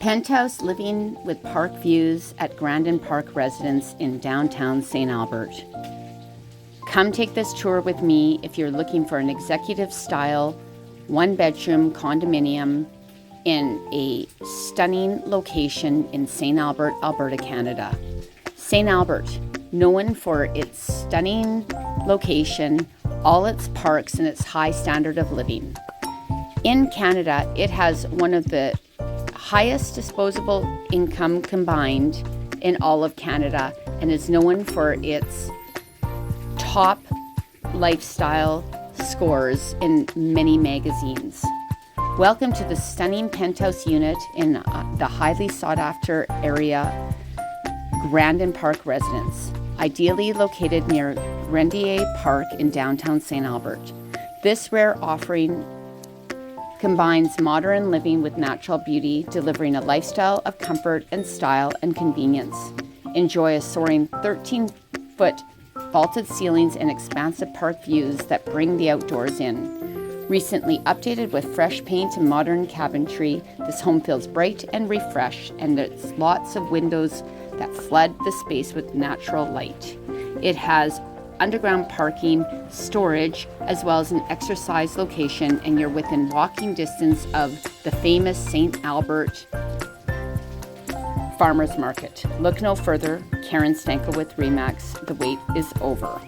Penthouse Living with park views at Grandin Parc Residences in downtown St. Albert. Come take this tour with me if you're looking for an executive style, one-bedroom condominium in a stunning location in St. Albert, Alberta, Canada. St. Albert, known for its stunning location, all its parks, and its high standard of living. In Canada, it has one of the highest disposable income combined in all of Canada and is known for its top lifestyle scores in many magazines. Welcome to the stunning penthouse unit in the highly sought after area Grandin Parc Residences, ideally located near Grenadier Park in downtown St. Albert. This rare offering combines modern living with natural beauty, delivering a lifestyle of comfort and style and convenience. Enjoy a soaring 13-foot vaulted ceilings and expansive park views that bring the outdoors in. Recently updated with fresh paint and modern cabinetry, this home feels bright and refreshed, and there's lots of windows that flood the space with natural light. It has underground parking, storage, as well as an exercise location, and you're within walking distance of the famous St. Albert Farmers Market. Look no further. Karen Stanko with RE/MAX. The wait is over.